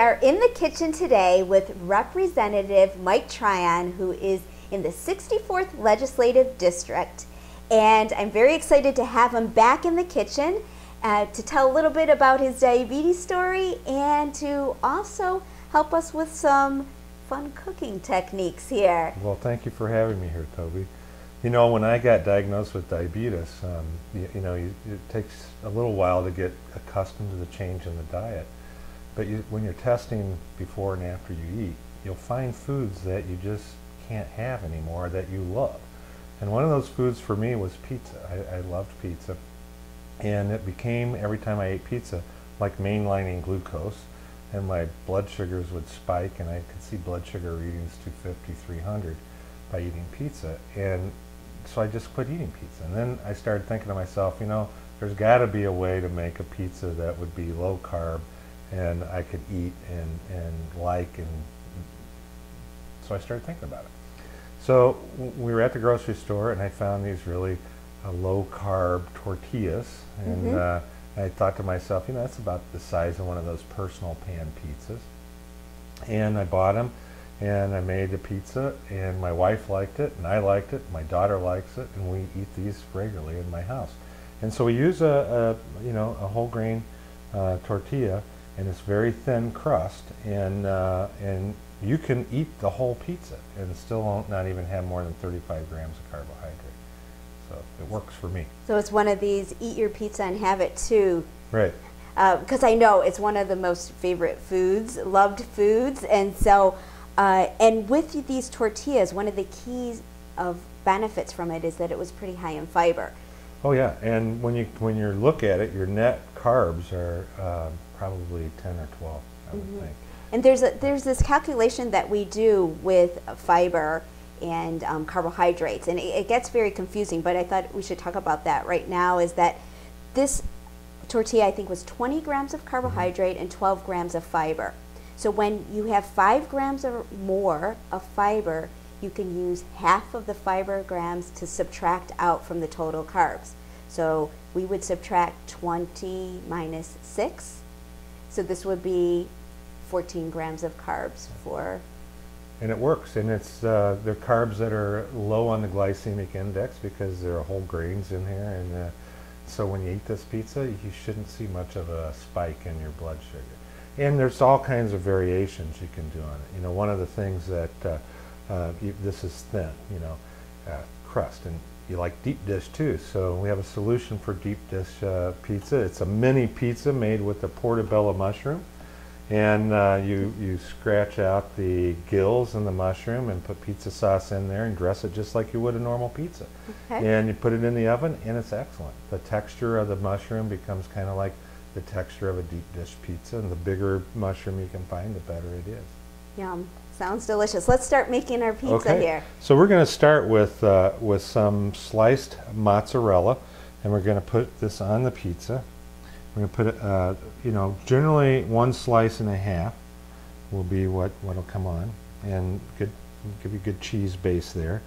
are in the kitchen today with Representative Mike Tryon, who is in the 64th Legislative District. And I'm very excited to have him back in the kitchen to tell a little bit about his diabetes story and to also help us with some fun cooking techniques here. Well, thank you for having me here, Toby. You know, when I got diagnosed with diabetes, it takes a little while to get accustomed to the change in the diet. But when you're testing before and after you eat, you'll find foods that you just can't have anymore that you love. And one of those foods for me was pizza. I loved pizza. And it became, every time I ate pizza, like mainlining glucose. And my blood sugars would spike, and I could see blood sugar readings 250, 300 by eating pizza. And so I just quit eating pizza. And then I started thinking to myself, you know, there's got to be a way to make a pizza that would be low carb and I could eat and like. And so I started thinking about it. So we were at the grocery store, and I found these really low carb tortillas. And I thought to myself, you know, that's about the size of one of those personal pan pizzas. And I bought them, and I made the pizza, and my wife liked it, and I liked it, my daughter likes it, and we eat these regularly in my house. And so we use a whole grain tortilla, and it's very thin crust, and you can eat the whole pizza and still not even have more than 35 grams of carbohydrate. So it works for me. So it's one of these eat your pizza and have it too. Right. Because I know it's one of the most favorite foods, loved foods, and so and with these tortillas, one of the keys of benefits from it is that it was pretty high in fiber. Oh yeah, and when you look at it, your net carbs are probably 10 or 12, I would think. And there's this calculation that we do with fiber and carbohydrates, and it gets very confusing, but I thought we should talk about that right now. Is that this tortilla, I think, was 20 grams of carbohydrate and 12 grams of fiber. So when you have 5 grams or more of fiber, you can use half of the fiber grams to subtract out from the total carbs. So we would subtract 20 minus 6. So this would be 14 grams of carbs for. And it works, and it's they're carbs that are low on the glycemic index because there are whole grains in here, and so when you eat this pizza, you shouldn't see much of a spike in your blood sugar. And there's all kinds of variations you can do on it. You know, one of the things that this is thin, you know, crust, and you like deep dish too. So we have a solution for deep dish pizza. It's a mini pizza made with the portobello mushroom. And you scratch out the gills and the mushroom and put pizza sauce in there and dress it just like you would a normal pizza. Okay. And you put it in the oven, and it's excellent. The texture of the mushroom becomes kind of like the texture of a deep dish pizza, and the bigger mushroom you can find, the better it is. Yum. Sounds delicious. Let's start making our pizza here. So we're going to start with some sliced mozzarella, and we're going to put this on the pizza. We're going to put it, generally 1 slice and a half will be what'll come on, and give you a good cheese base there.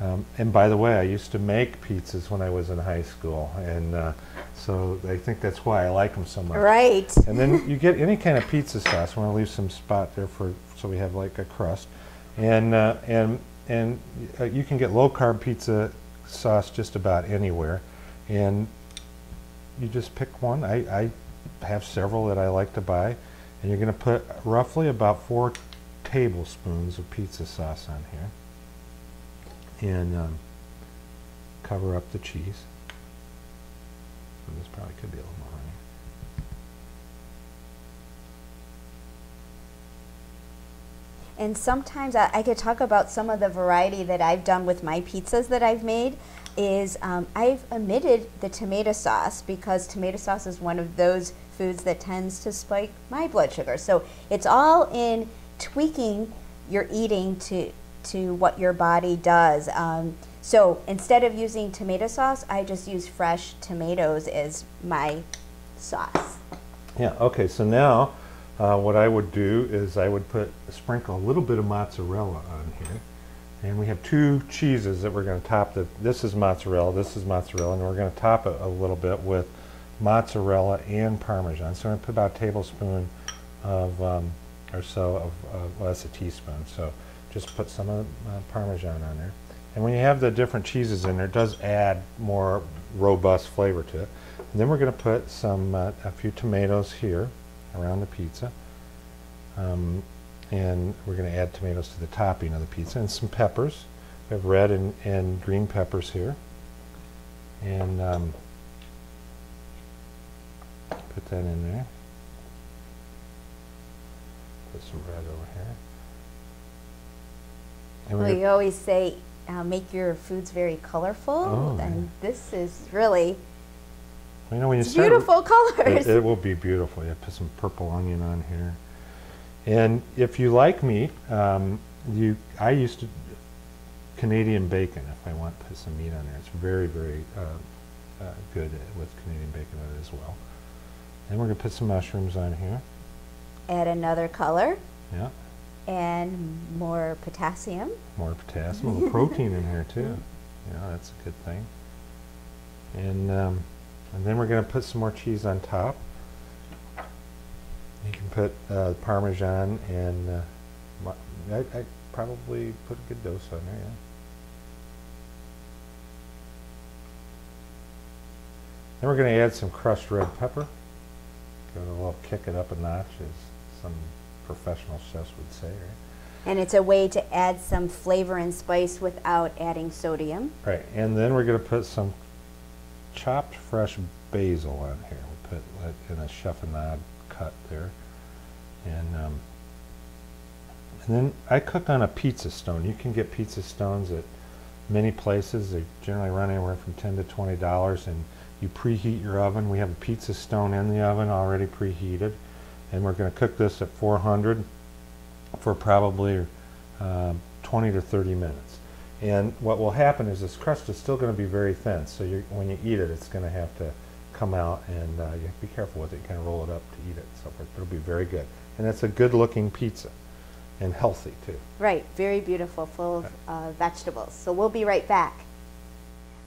And by the way, I used to make pizzas when I was in high school, and so I think that's why I like them so much. Right. And then you get any kind of pizza sauce. I want to leave some spot there so we have like a crust, and you can get low carb pizza sauce just about anywhere, and you just pick one. I have several that I like to buy, and you're going to put roughly about 4 tablespoons of pizza sauce on here, and cover up the cheese. And this probably could be a little more honey. And sometimes I could talk about some of the variety that I've done with my pizzas that I've made. Is I've omitted the tomato sauce because tomato sauce is one of those foods that tends to spike my blood sugar. So it's all in tweaking your eating to what your body does. So instead of using tomato sauce, I just use fresh tomatoes as my sauce. Yeah, okay, so now what I would do is I would sprinkle a little bit of mozzarella on here. And we have 2 cheeses that we're going to top. This is mozzarella, and we're going to top it a little bit with mozzarella and Parmesan. So I'm going to put about a tablespoon of or so of, well, that's a teaspoon, so just put some of Parmesan on there. And when you have the different cheeses in there, it does add more robust flavor to it. And then we're going to put some, a few tomatoes here around the pizza. And we're going to add tomatoes to the topping of the pizza, and some peppers. We have red and green peppers here. And put that in there. Put some red over here. And Well, you always say make your foods very colorful, Oh, and this is really you know, when you it's start, beautiful colors. it will be beautiful. You put some purple onion on here. And if you like meat, I used to Canadian bacon if I want to put some meat on there. It's very, very good with Canadian bacon on it as well. And we're going to put some mushrooms on here. Add another color. Yeah. And more potassium. More potassium, a little protein in here too. Yeah, that's a good thing. And then we're going to put some more cheese on top. You can put Parmesan and I probably put a good dose on there. Yeah. Then we're going to add some crushed red pepper. Give it a little kick it up a notch, as some professional chefs would say, right? And it's a way to add some flavor and spice without adding sodium. Right, and then we're going to put some chopped fresh basil on here. We'll put it in a chiffonade cut there. And then I cook on a pizza stone. You can get pizza stones at many places. They generally run anywhere from $10 to $20, and you preheat your oven. We have a pizza stone in the oven already preheated, and we're going to cook this at 400 for probably 20 to 30 minutes. And what will happen is this crust is still going to be very thin, so when you eat it, it's going to have to come out, and you have to be careful with it. You kind of roll it up to eat it and so forth, but it'll be very good. And it's a good looking pizza, and healthy too. Right, very beautiful, full of vegetables. So we'll be right back.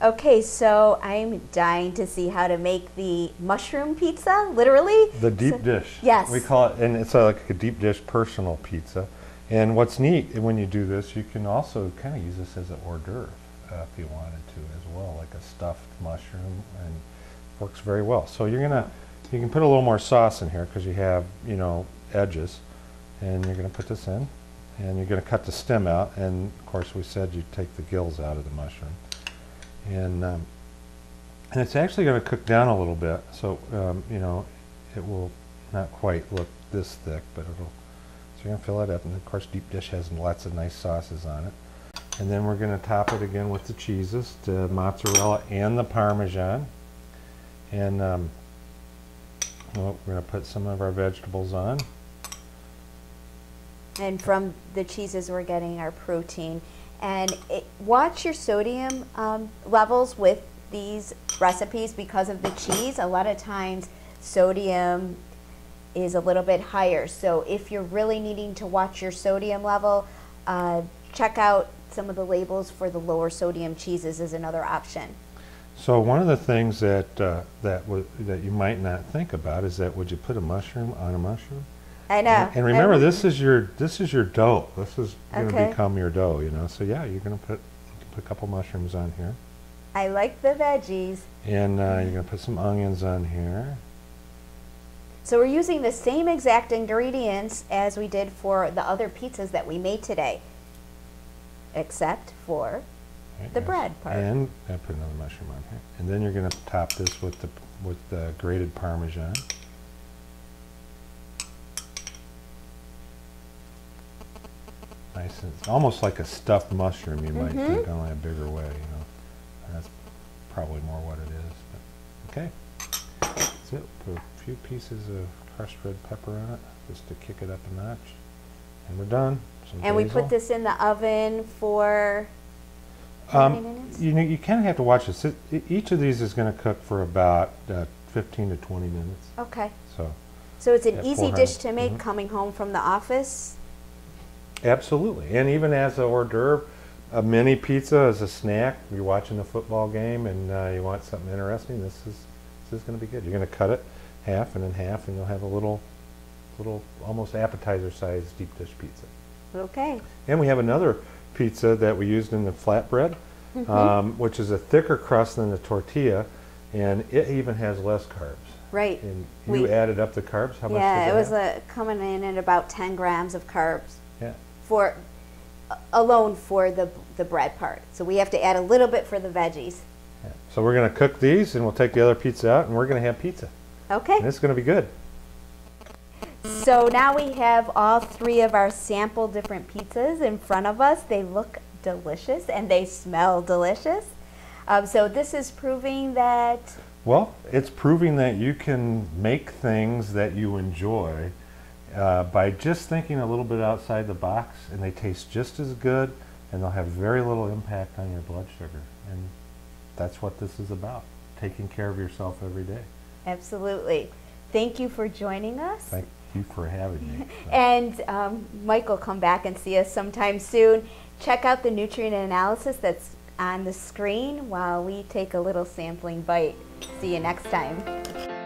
Okay, so I'm dying to see how to make the mushroom pizza, literally. The deep dish. Yes. We call it, and it's like a deep dish personal pizza. And what's neat when you do this, you can also kind of use this as an hors d'oeuvre if you wanted to as well, like a stuffed mushroom, and works very well. So you can put a little more sauce in here because you have, you know, edges, and you're going to put this in, and you're going to cut the stem out, and of course we said you take the gills out of the mushroom. And it's actually going to cook down a little bit, so you know, it will not quite look this thick, but it'll. So you're going to fill it up, and of course deep dish has lots of nice sauces on it. And then we're going to top it again with the cheeses, the mozzarella and the Parmesan. And well, we're going to put some of our vegetables on. And from the cheeses, we're getting our protein. And watch your sodium levels with these recipes because of the cheese. A lot of times sodium is a little bit higher. So if you're really needing to watch your sodium level, check out some of the labels for the lower sodium cheeses is another option. So one of the things that that you might not think about is that would you put a mushroom on a mushroom? I know. And remember, this is your dough. This is going to Okay. become your dough, you know. So yeah, you're going to put a couple mushrooms on here. I like the veggies. And you're going to put some onions on here. So we're using the same exact ingredients as we did for the other pizzas that we made today, except for Right, the yes. bread part. And I put another mushroom on here. And then you're going to top this with the grated Parmesan. Nice, and it's almost like a stuffed mushroom. You might think only a bigger way, you know. And that's probably more what it is. But okay, that's it. Put a few pieces of crushed red pepper on it just to kick it up a notch, and we're done. Some And we basil. put this in the oven for how many minutes? You know, you kind of have to watch this. Each of these is going to cook for about 15 to 20 minutes. Okay. So it's an at easy 400. dish to make coming home from the office. Absolutely, and even as an hors d'oeuvre, a mini pizza as a snack. You're watching the football game and you want something interesting. This is going to be good. You're going to cut it half and in half, and you'll have a little little almost appetizer-sized deep dish pizza. Okay. And we have another pizza that we used in the flatbread, which is a thicker crust than the tortilla, and it even has less carbs. Right. And you added up the carbs? How much Yeah, did it was have? coming in at about 10 grams of carbs Yeah. for alone for the bread part. So we have to add a little bit for the veggies. Yeah. So we're going to cook these, and we'll take the other pizza out, and we're going to have pizza. Okay. And it's going to be good. So now we have all three of our sample different pizzas in front of us. They look delicious and they smell delicious. So this is proving that... Well, it's proving that you can make things that you enjoy by just thinking a little bit outside the box, and they taste just as good, and they'll have very little impact on your blood sugar. And that's what this is about, taking care of yourself every day. Absolutely. Thank you for joining us. Thank you for having me. And Mike will come back and see us sometime soon. Check out the nutrient analysis that's on the screen while we take a little sampling bite. See you next time.